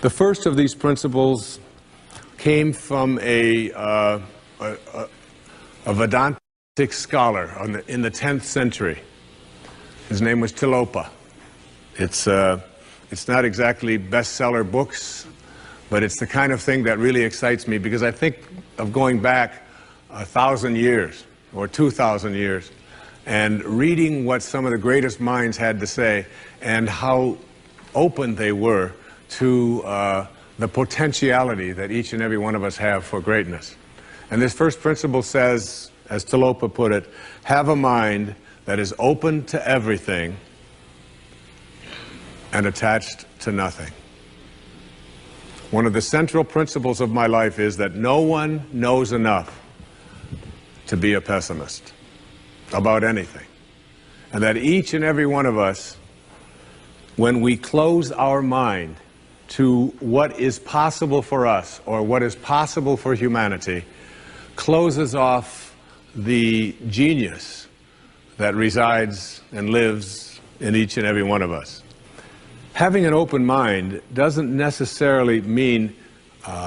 The first of these principles came from a Vedantic scholar in the 10th century. His name was Tilopa. It's not exactly bestseller books, but it's the kind of thing that really excites me, because I think of going back 1,000 years or 2,000 years and reading what some of the greatest minds had to say and how open they were to the potentiality that each and every one of us have for greatness. And this first principle says, as Tilopa put it, have a mind that is open to everything and attached to nothing. One of the central principles of my life is that no one knows enough to be a pessimist about anything. And that each and every one of us, when we close our mind to what is possible for us or what is possible for humanity, closes off the genius that resides and lives in each and every one of us. Having an open mind doesn't necessarily mean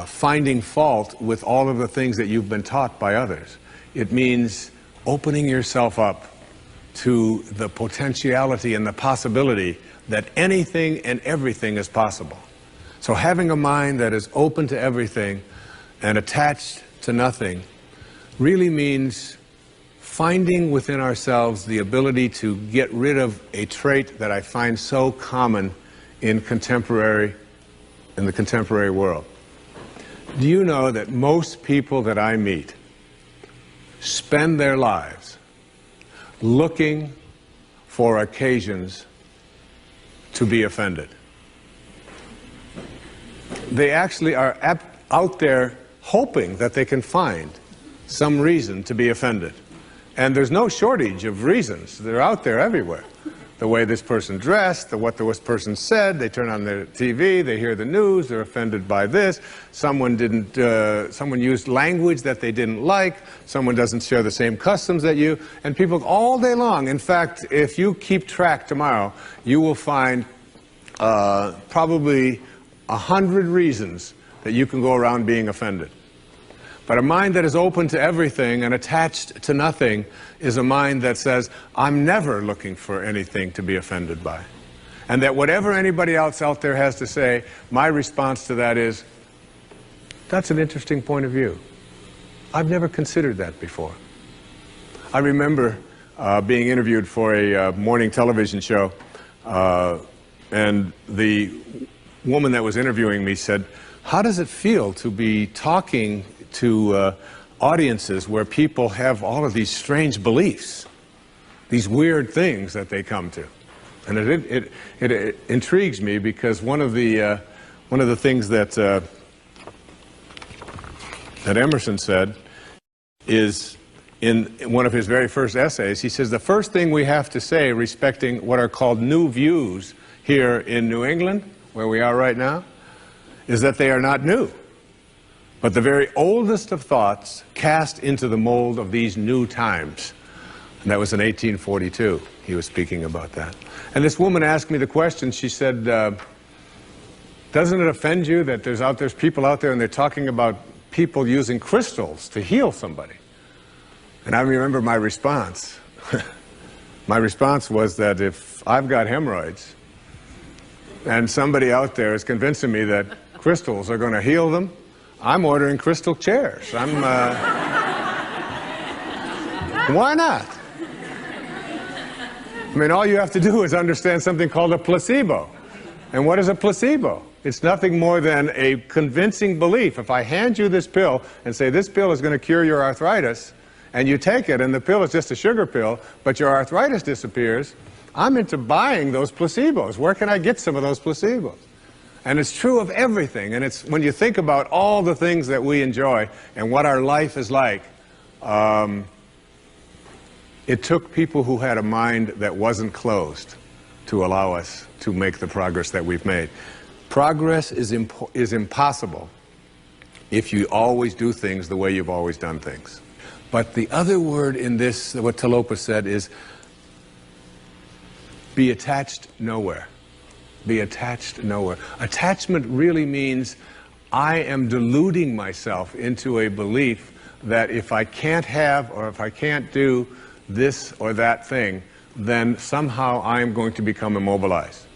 finding fault with all of the things that you've been taught by others. It means opening yourself up to the potentiality and the possibility that anything and everything is possible. So having a mind that is open to everything and attached to nothing really means finding within ourselves the ability to get rid of a trait that I find so common in the contemporary world. Do you know that most people that I meet spend their lives looking for occasions to be offended? They actually are out there hoping that they can find some reason to be offended. And there's no shortage of reasons. They're out there everywhere. The way this person dressed, what this person said, they turn on their TV, they hear the news, they're offended by this, someone used language that they didn't like, someone doesn't share the same customs that you, and people all day long. In fact, if you keep track tomorrow, you will find probably 100 reasons that you can go around being offended. But a mind that is open to everything and attached to nothing is a mind that says, I'm never looking for anything to be offended by. And that whatever anybody else out there has to say, my response to that is, that's an interesting point of view. I've never considered that before. I remember being interviewed for a morning television show, and the woman that was interviewing me said, how does it feel to be talking to audiences where people have all of these strange beliefs, these weird things that they come to? And it intrigues me, because one of the things that Emerson said is, in one of his very first essays, he says the first thing we have to say respecting what are called new views here in New England, where we are right now, is that they are not new, but the very oldest of thoughts cast into the mold of these new times. And that was in 1842. He was speaking about that. And this woman asked me the question. She said, doesn't it offend you that there's people out there and they're talking about people using crystals to heal somebody? And I remember my response. My response was that if I've got hemorrhoids and somebody out there is convincing me that crystals are going to heal them, I'm ordering crystal chairs. Why not? I mean, all you have to do is understand something called a placebo. And what is a placebo? It's nothing more than a convincing belief. If I hand you this pill and say this pill is going to cure your arthritis, and you take it and the pill is just a sugar pill, but your arthritis disappears, I'm into buying those placebos. Where can I get some of those placebos? And it's true of everything. And it's when you think about all the things that we enjoy and what our life is like, it took people who had a mind that wasn't closed to allow us to make the progress that we've made. Progress is impossible if you always do things the way you've always done things. But the other word in this, what Tilopa said, is be attached nowhere. be attached nowhere. Attachment really means I am deluding myself into a belief that if I can't have or if I can't do this or that thing, then somehow I am going to become immobilized.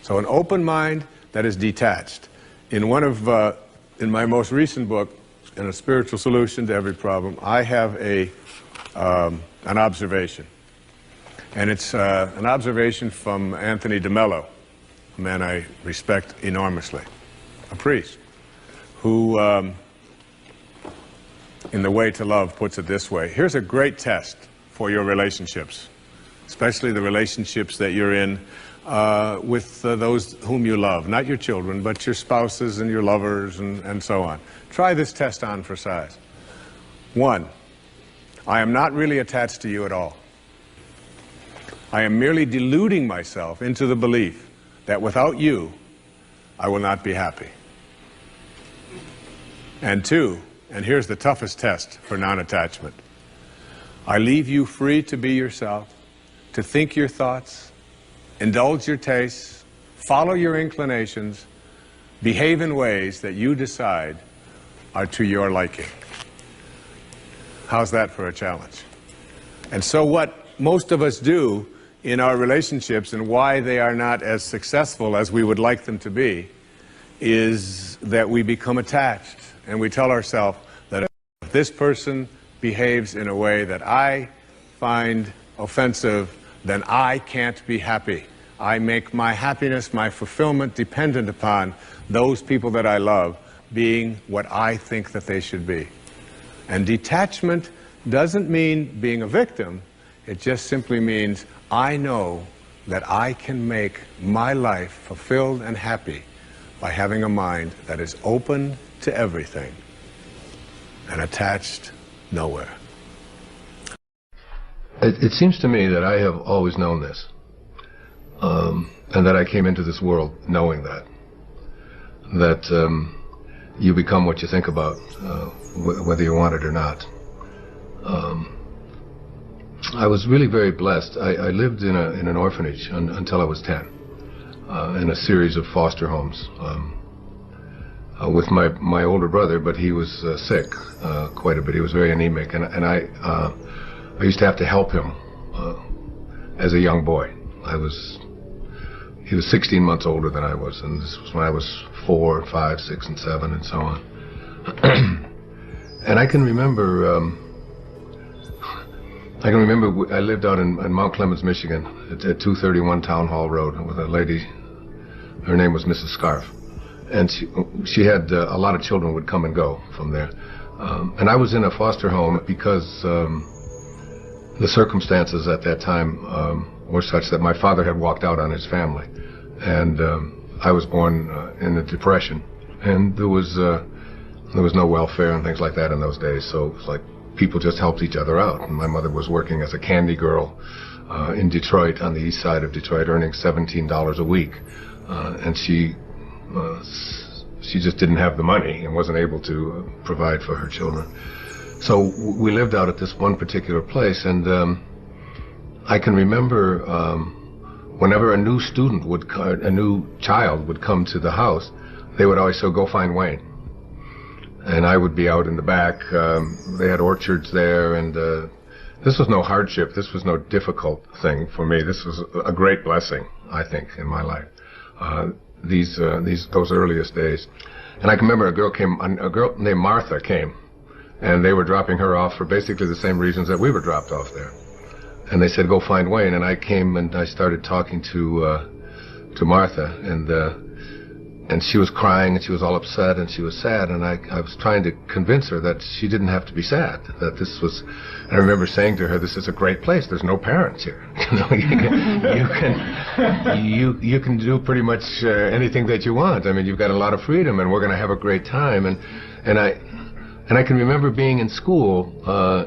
So an open mind that is detached. In my most recent book, in A Spiritual Solution to Every Problem, I have an observation. And it's an observation from Anthony DeMello, a man I respect enormously, a priest, who, in The Way to Love, puts it this way. Here's a great test for your relationships, especially the relationships that you're in with those whom you love, not your children, but your spouses and your lovers and so on. Try this test on for size. 1, I am not really attached to you at all. I am merely deluding myself into the belief that without you, I will not be happy. And 2, and here's the toughest test for non-attachment, I leave you free to be yourself, to think your thoughts, indulge your tastes, follow your inclinations, behave in ways that you decide are to your liking. How's that for a challenge? And so what most of us do in our relationships and why they are not as successful as we would like them to be is that we become attached and we tell ourselves that if this person behaves in a way that I find offensive, then I can't be happy. I make my happiness, my fulfillment dependent upon those people that I love being what I think that they should be. And detachment doesn't mean being a victim. It just simply means I know that I can make my life fulfilled and happy by having a mind that is open to everything and attached nowhere. It seems to me that I have always known this, and that I came into this world knowing that you become what you think about, whether you want it or not. I was really very blessed. I lived in an orphanage until I was 10, in a series of foster homes with my older brother, but he was sick quite a bit. He was very anemic, and I used to have to help him as a young boy. He was 16 months older than I was, and this was when I was 4, 5, 6, and 7, and so on. And I can remember I lived out in Mount Clemens, Michigan, at 231 Town Hall Road with a lady. Her name was Mrs. Scarf, and she had a lot of children would come and go from there. And I was in a foster home because the circumstances at that time were such that my father had walked out on his family, and I was born in the Depression, and there was no welfare and things like that in those days, so it was like people just helped each other out. And my mother was working as a candy girl in Detroit, on the east side of Detroit, earning $17 a week, and she just didn't have the money and wasn't able to provide for her children. So we lived out at this one particular place, and I can remember whenever a new child would come to the house, they would always say, "Go find Wayne." And I would be out in the back. They had orchards there, and this was no hardship. This was no difficult thing for me. This was a great blessing, I think, in my life. Those earliest days. And I can remember a girl named Martha came, and they were dropping her off for basically the same reasons that we were dropped off there. And they said, "Go find Wayne." And I came and I started talking to Martha, and she was crying, and she was all upset, and she was sad, and I was trying to convince her that she didn't have to be sad, that this was, and I remember saying to her, "This is a great place, there's no parents here. You can do pretty much anything that you want. I mean, you've got a lot of freedom, and we're going to have a great time." And I can remember being in school,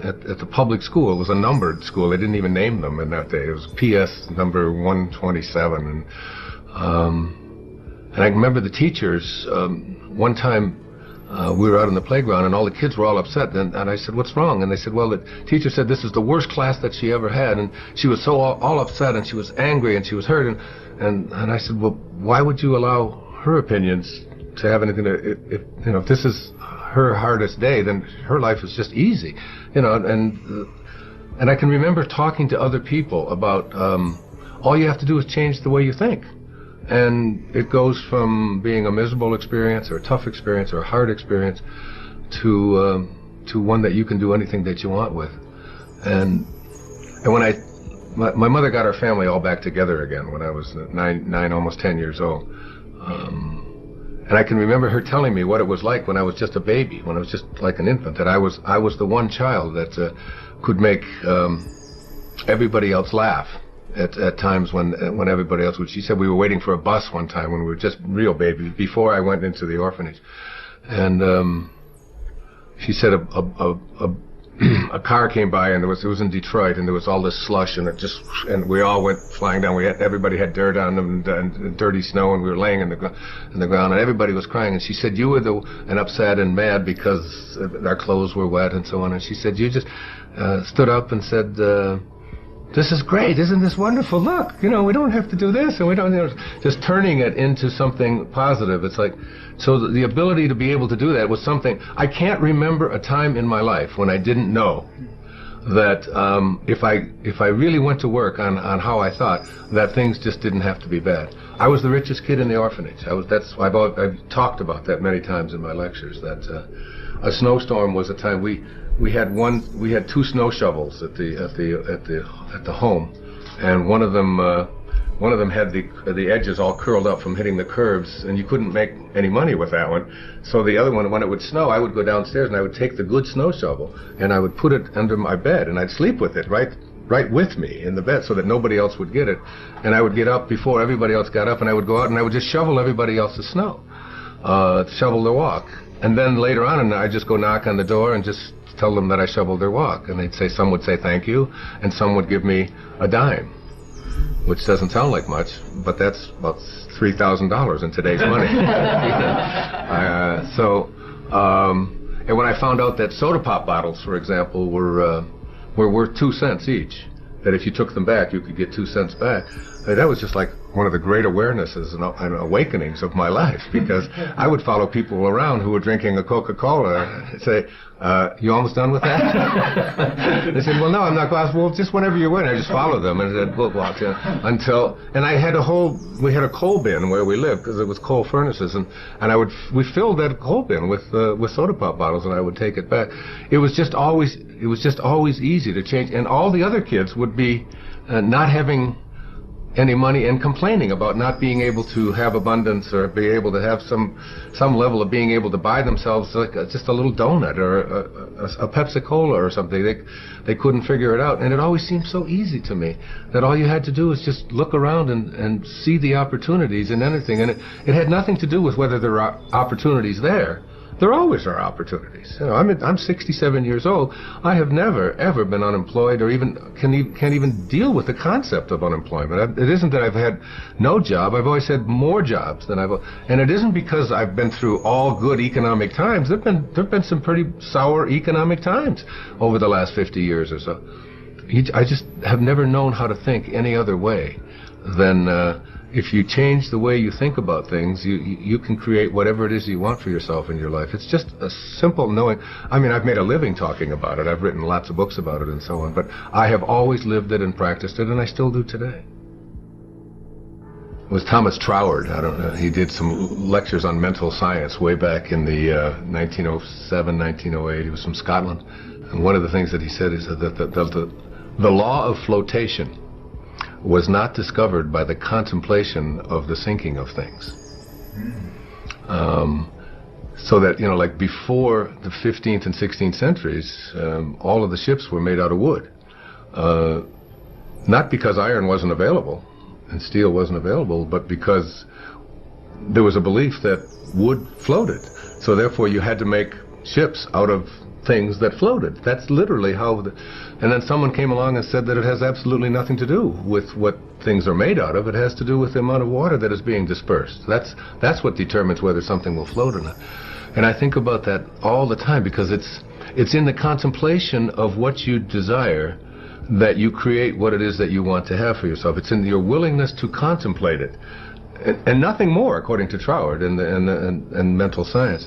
at the public school. It was a numbered school. They didn't even name them in that day. It was PS number 127, and I remember the teachers, one time we were out on the playground, and all the kids were all upset. And I said, "What's wrong?" And they said, "Well, the teacher said this is the worst class that she ever had." And she was so all upset, and she was angry, and she was hurt. And I said, "Well, why would you allow her opinions to have anything to, if this is her hardest day, then her life is just easy, and I can remember talking to other people about all you have to do is change the way you think, and it goes from being a miserable experience or a tough experience or a hard experience to one that you can do anything that you want with. And when my mother got our family all back together again when I was nine, almost 10 years old. And I can remember her telling me what it was like when I was just a baby, when I was just like an infant, that I was the one child that could make everybody else laugh at times when everybody else would. She said we were waiting for a bus one time when we were just real babies before I went into the orphanage, and she said a car came by, and it was in Detroit, and there was all this slush, and we all went flying down. Everybody had dirt on them and dirty snow, and we were laying in the ground, and everybody was crying. And she said, "You were and upset and mad because our clothes were wet and so on." And she said, "You just stood up and said, this is great, isn't this wonderful? Look, we don't have to do this, and we don't, just turning it into something positive." It's like, so the ability to be able to do that was something. I can't remember a time in my life when I didn't know that if I really went to work on how I thought, that things just didn't have to be bad. I was the richest kid in the orphanage. I've talked about that many times in my lectures. That a snowstorm was a time we had two snow shovels at the home, and one of them had the edges all curled up from hitting the curbs, and you couldn't make any money with that one. So the other one, when it would snow, I would go downstairs and I would take the good snow shovel and I would put it under my bed, and I'd sleep with it right with me in the bed so that nobody else would get it. And I would get up before everybody else got up, and I would go out and I would just shovel everybody else's snow, shovel their walk. And then later on, and I'd just go knock on the door and just tell them that I shoveled their walk, and some would say thank you, and some would give me a dime, which doesn't sound like much, but that's about $3,000 in today's money. And when I found out that soda pop bottles, for example, were worth 2 cents each, that if you took them back, you could get 2 cents back, that was just like one of the great awarenesses and awakenings of my life, because I would follow people around who were drinking a Coca-Cola and say, "You almost done with that?" They said, "Well, no, I'm not." Well, just whenever you're ready. I just followed them and said, "We'll walk until." And we had a coal bin where we lived because it was coal furnaces, and we filled that coal bin with soda pop bottles, and I would take it back. It was just always easy to change, and all the other kids would be not having any money and complaining about not being able to have abundance or be able to have some level of being able to buy themselves like just a little donut or a Pepsi-Cola or something. They couldn't figure it out, and it always seemed so easy to me that all you had to do was just look around and see the opportunities in anything, and it had nothing to do with whether there are opportunities there. There always are opportunities. I'm 67 years old. I have never, ever been unemployed or even can't even deal with the concept of unemployment. It isn't that I've had no job. I've always had more jobs than and it isn't because I've been through all good economic times. There've been some pretty sour economic times over the last 50 years or so. I just have never known how to think any other way than if you change the way you think about things, you can create whatever it is you want for yourself in your life. It's just a simple knowing. I mean, I've made a living talking about it. I've written lots of books about it and so on. But I have always lived it and practiced it, and I still do today. It was Thomas Troward. I don't know. He did some lectures on mental science way back in the 1907, 1908. He was from Scotland. And one of the things that he said is that the law of flotation was not discovered by the contemplation of the sinking of things. So that, like before the 15th and 16th centuries, all of the ships were made out of wood. Not because iron wasn't available and steel wasn't available, but because there was a belief that wood floated. So therefore you had to make ships out of things that floated. That's literally how and then someone came along and said that it has absolutely nothing to do with what things are made out of. It has to do with the amount of water that is being dispersed. That's what determines whether something will float or not. And I think about that all the time, because it's in the contemplation of what you desire that you create what it is that you want to have for yourself. It's in your willingness to contemplate it, and nothing more, according to Troward and mental science.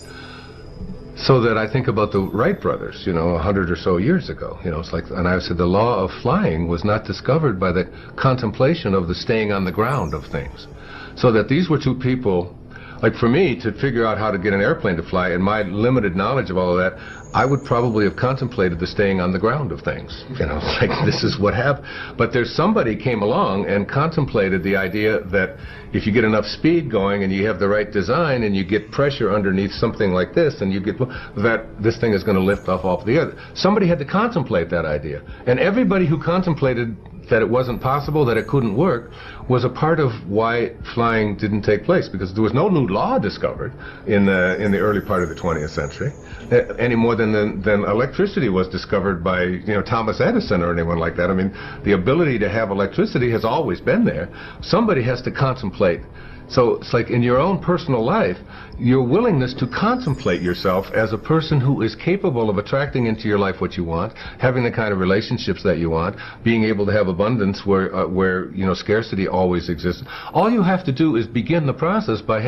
So that I think about the Wright brothers, 100 or so years ago. It's like, and I said the law of flying was not discovered by the contemplation of the staying on the ground of things. So that these were two people, like for me, to figure out how to get an airplane to fly, and my limited knowledge of all of that, I would probably have contemplated the staying on the ground of things. Like this is what happened. But there's somebody came along and contemplated the idea that if you get enough speed going and you have the right design and you get pressure underneath something like this, and you get that this thing is going to lift off the other. Somebody had to contemplate that idea. And everybody who contemplated that it wasn't possible, that it couldn't work, was a part of why flying didn't take place, because there was no new law discovered in the early part of the 20th century, any more than electricity was discovered by Thomas Edison or anyone like that. I mean, the ability to have electricity has always been there. Somebody has to contemplate. So it's like in your own personal life, your willingness to contemplate yourself as a person who is capable of attracting into your life what you want, having the kind of relationships that you want, being able to have abundance where scarcity always exists. All you have to do is begin the process by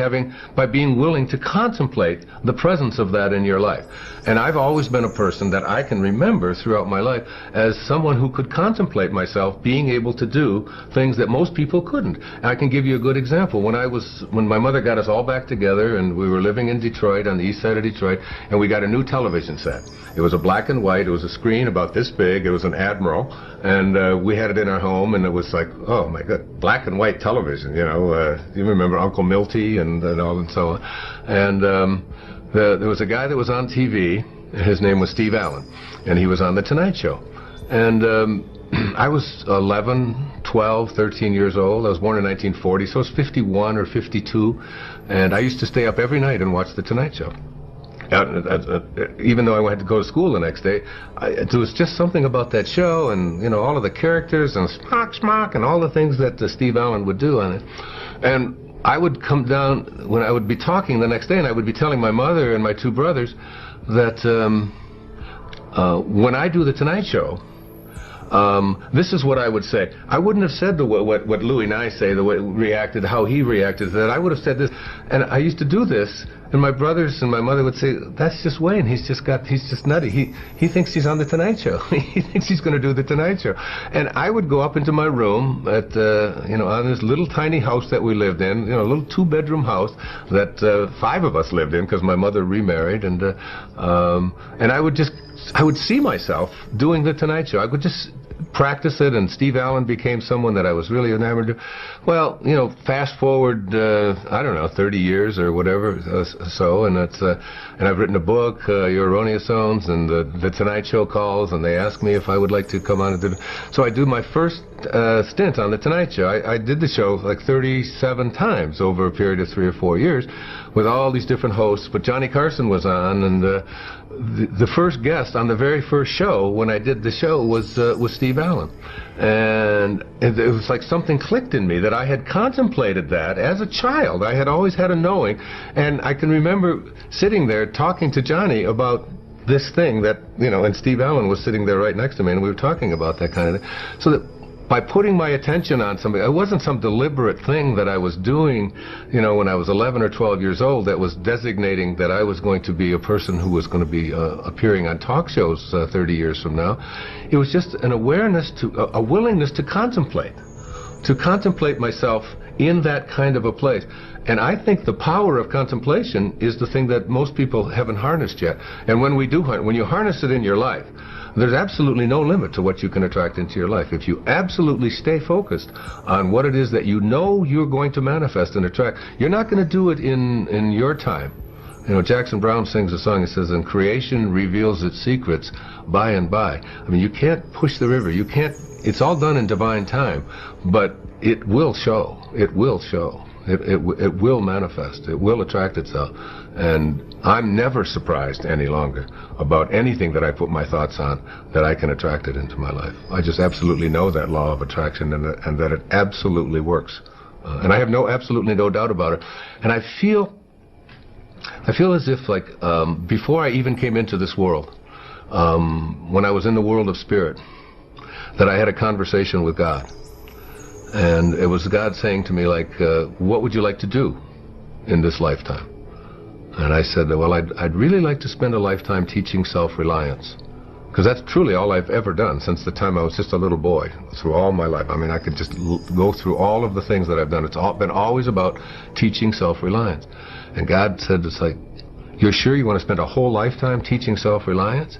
being willing to contemplate the presence of that in your life. And I've always been a person that I can remember throughout my life as someone who could contemplate myself being able to do things that most people couldn't. And I can give you a good example. When my mother got us all back together, and we were living in Detroit, on the east side of Detroit, and we got a new television set. It was a black and white. It was a screen about this big. It was an Admiral, and we had it in our home, and it was like, oh my God, black and white television. You remember Uncle Milty and all and so on. And there was a guy that was on TV. His name was Steve Allen, and he was on The Tonight Show. And I was 11, 12, 13 years old. I was born in 1940, so I was 51 or 52, and I used to stay up every night and watch The Tonight Show. Even though I had to go to school the next day, there was just something about that show, and all of the characters and smock and all the things that Steve Allen would do on it. And I would come down when I would be talking the next day, and I would be telling my mother and my two brothers that when I do The Tonight Show, this is what I would say. I wouldn't have said what Louis and I say, the way reacted, how he reacted. That I would have said this, and I used to do this, and my brothers and my mother would say, "That's just Wayne. He's just nutty. He thinks he's on the Tonight Show. He thinks he's going to do the Tonight Show." And I would go up into my room at on this little tiny house that we lived in, a little 2-bedroom house that 5 of us lived in because my mother remarried, and I would see myself doing the Tonight Show. I would just practice it, and Steve Allen became someone that I was really enamored of. Well, fast forward, 30 years or whatever, and I've written a book, Your Erroneous Zones, and the Tonight Show calls, and they ask me if I would like to come on and do it. So I do my first stint on the Tonight Show. I did the show like 37 times over a period of 3 or 4 years with all these different hosts, but Johnny Carson was on, and the first guest on the very first show when I did the show was Steve Allen. And it was like something clicked in me that I had contemplated that as a child. I had always had a knowing, and I can remember sitting there talking to Johnny about this thing that, and Steve Allen was sitting there right next to me, and we were talking about that kind of thing. So that by putting my attention on something, it wasn't some deliberate thing that I was doing, when I was 11 or 12 years old that was designating that I was going to be a person who was going to be appearing on talk shows 30 years from now. It was just an awareness a willingness to contemplate myself in that kind of a place. And I think the power of contemplation is the thing that most people haven't harnessed yet. And when you harness it in your life, there's absolutely no limit to what you can attract into your life. If you absolutely stay focused on what it is that you're going to manifest and attract, you're not going to do it in your time. You know, Jackson Browne sings a song. It says, "And creation reveals its secrets by and by." I mean, you can't push the river. You can't. It's all done in divine time, but it will show. It will show. It will manifest. It will attract itself. And I'm never surprised any longer about anything that I put my thoughts on, that I can attract it into my life. I just absolutely know that law of attraction, and that it absolutely works. And I have absolutely no doubt about it. And I feel as if, like, before I even came into this world, when I was in the world of spirit, that I had a conversation with God. And it was God saying to me, like, what would you like to do in this lifetime? And I said, well, I'd really like to spend a lifetime teaching self-reliance. Because that's truly all I've ever done since the time I was just a little boy, through all my life. I mean, I could just go through all of the things that I've done. It's been always about teaching self-reliance. And God said, it's like, you're sure you want to spend a whole lifetime teaching self-reliance?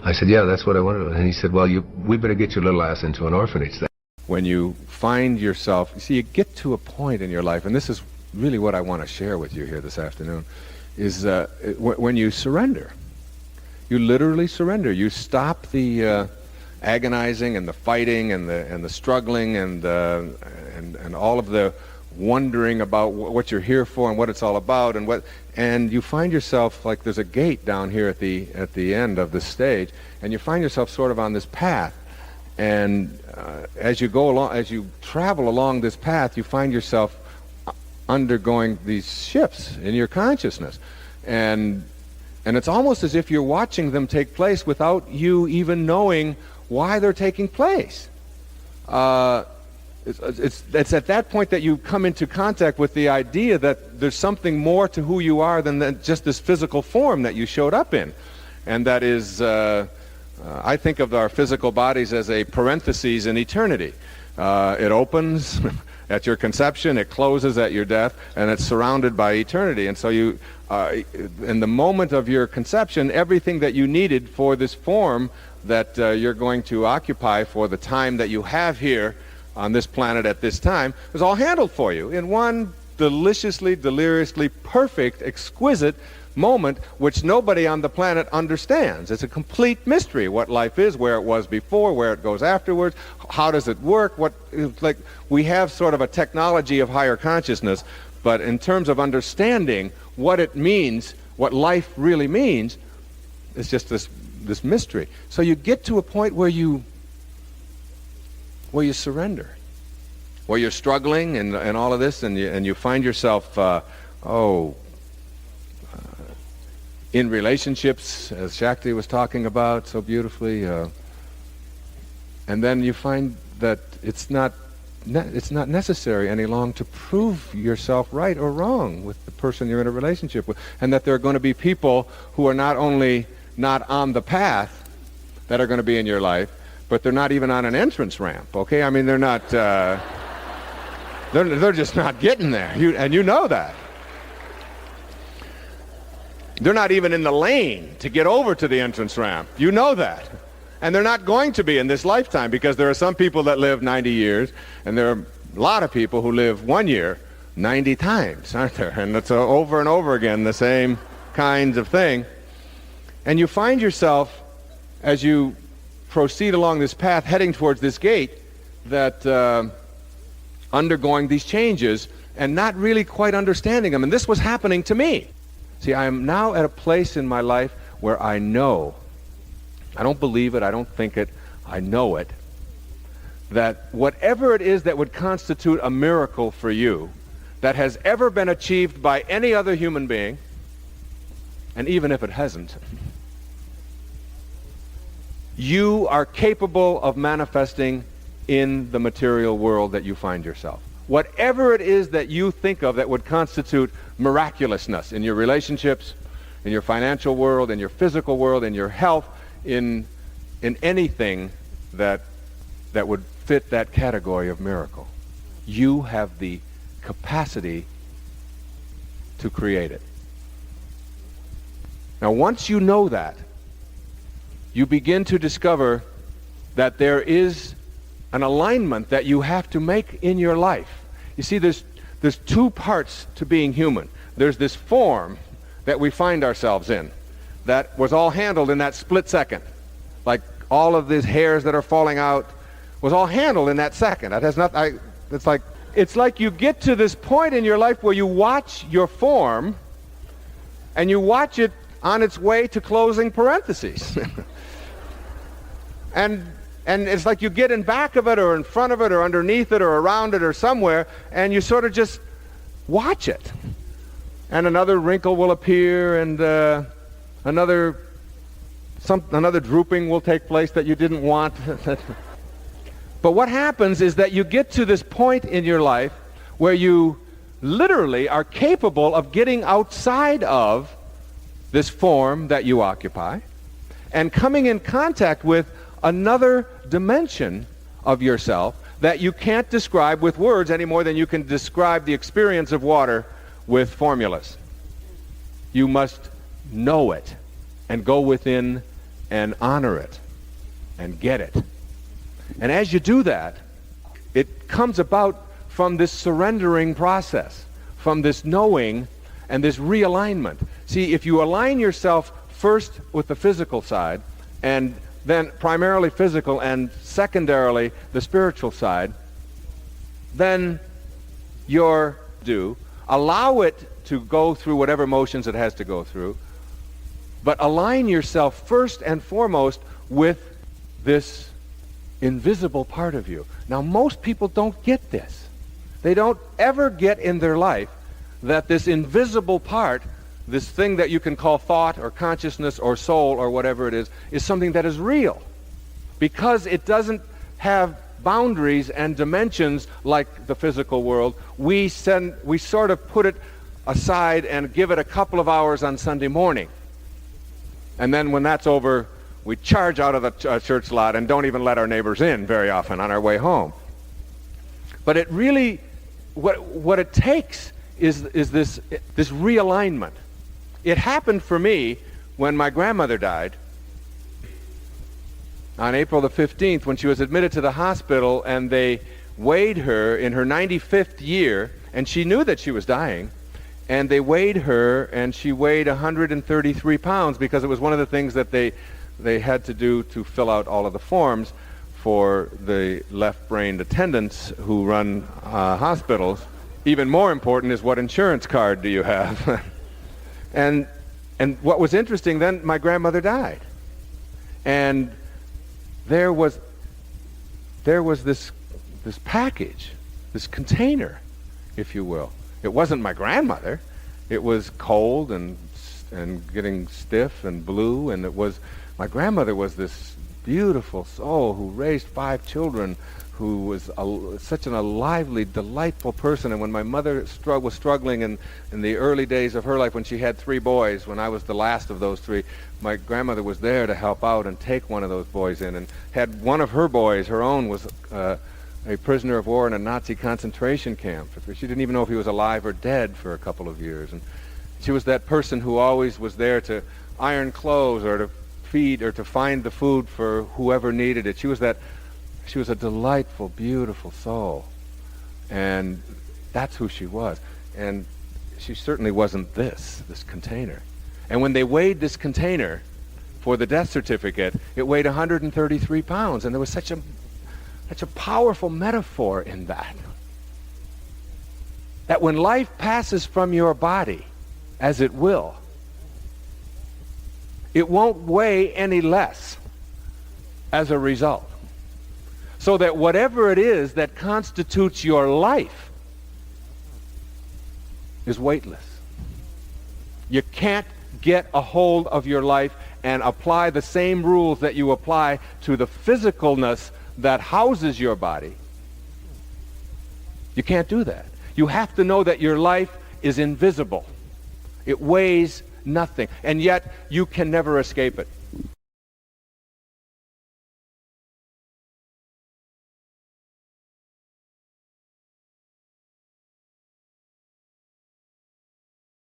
I said, yeah, that's what I want to do. And he said, well, we better get your little ass into an orphanage. When you find yourself, you see, you get to a point in your life, and this is really what I want to share with you here this afternoon, is when you surrender. You literally surrender. You stop the agonizing and the fighting and the struggling and all of the wondering about what you're here for and what it's all about, and you find yourself, like, there's a gate down here at the end of the stage, and you find yourself sort of on this path, and as you go along, as you travel along this path, you find yourself undergoing these shifts in your consciousness, and it's almost as if you're watching them take place without you even knowing why they're taking place. It's at that point that you come into contact with the idea that there's something more to who you are than just this physical form that you showed up in. And that is, I think of our physical bodies as a parenthesis in eternity. It opens at your conception, it closes at your death, and it's surrounded by eternity. And so you, in the moment of your conception, everything that you needed for this form that you're going to occupy for the time that you have here on this planet at this time was all handled for you in one deliciously, deliriously perfect, exquisite moment which nobody on the planet understands. It's a complete mystery what life is, where it was before, where it goes afterwards, how does it work, like, we have sort of a technology of higher consciousness, but in terms of understanding what it means, what life really means, it's just this mystery. So you get to a point where you surrender, where you're struggling and all of this, and you find yourself, in relationships, as Shakti was talking about so beautifully, and then you find that it's not necessary any longer to prove yourself right or wrong with the person you're in a relationship with, and that there are going to be people who are not only not on the path that are going to be in your life, but they're not even on an entrance ramp, okay? I mean, they're not, they're just not getting there, and you know that. They're not even in the lane to get over to the entrance ramp. You know that. And they're not going to be in this lifetime, because there are some people that live 90 years, and there are a lot of people who live 1 year 90 times, aren't there? And it's over and over again, the same kinds of thing. And you find yourself, as you proceed along this path, heading towards this gate, that undergoing these changes and not really quite understanding them. And this was happening to me. See, I am now at a place in my life where I know, I don't believe it, I don't think it, I know it, that whatever it is that would constitute a miracle for you that has ever been achieved by any other human being, and even if it hasn't, you are capable of manifesting in the material world that you find yourself. Whatever it is that you think of that would constitute miraculousness in your relationships, in your financial world, in your physical world, in your health, in anything that would fit that category of miracle, you have the capacity to create it. Now, once you know that, you begin to discover that there is an alignment that you have to make in your life. You see, there's two parts to being human. There's this form, that we find ourselves in. That was all handled in that split second. Like all of these hairs that are falling out was all handled in that second. That has not, it's like you get to this point in your life where you watch your form and you watch it on its way to closing parentheses. and it's like you get in back of it or in front of it or underneath it or around it or somewhere, and you sort of just watch it. And another wrinkle will appear, and another drooping will take place that you didn't want. But what happens is that you get to this point in your life where you literally are capable of getting outside of this form that you occupy and coming in contact with another dimension of yourself that you can't describe with words any more than you can describe the experience of water with formulas. You must know it and go within and honor it and get it. And as you do that, it comes about from this surrendering process, from this knowing and this realignment. See, if you align yourself first with the physical side, and then primarily physical and secondarily the spiritual side, then allow it to go through whatever motions it has to go through, but align yourself first and foremost with this invisible part of you. Now, most people don't get this. They don't ever get in their life that this invisible part, this thing that you can call thought or consciousness or soul or whatever it is something that is real. Because it doesn't have boundaries and dimensions like the physical world, we sort of put it aside and give it a couple of hours on Sunday morning. And then when that's over, we charge out of the church lot and don't even let our neighbors in very often on our way home. But it really, what it takes is this realignment. It happened for me when my grandmother died on April the 15th, when she was admitted to the hospital, and they weighed her in her 95th year, and she knew that she was dying, and they weighed her, and she weighed 133 pounds because it was one of the things that they had to do to fill out all of the forms for the left-brained attendants who run hospitals. Even more important is, what insurance card do you have? And what was interesting then, my grandmother died. And there was this package, this container, if you will. It wasn't my grandmother. It was cold and getting stiff and blue, and my grandmother was this beautiful soul who raised 5 children, who was such a lively, delightful person. And when my mother was struggling in the early days of her life, when she had 3 boys, when I was the last of those 3, my grandmother was there to help out and take one of those boys in, and had one of her boys, her own, was a prisoner of war in a Nazi concentration camp. She didn't even know if he was alive or dead for a couple of years. And she was that person who always was there to iron clothes or to feed or to find the food for whoever needed it. She was a delightful, beautiful soul. And that's who she was. And she certainly wasn't this container. And when they weighed this container for the death certificate, it weighed 133 pounds. And there was such a powerful metaphor in that. That when life passes from your body, as it will, it won't weigh any less as a result. So that whatever it is that constitutes your life is weightless. You can't get a hold of your life and apply the same rules that you apply to the physicalness that houses your body. You can't do that. You have to know that your life is invisible. It weighs nothing, and yet you can never escape it.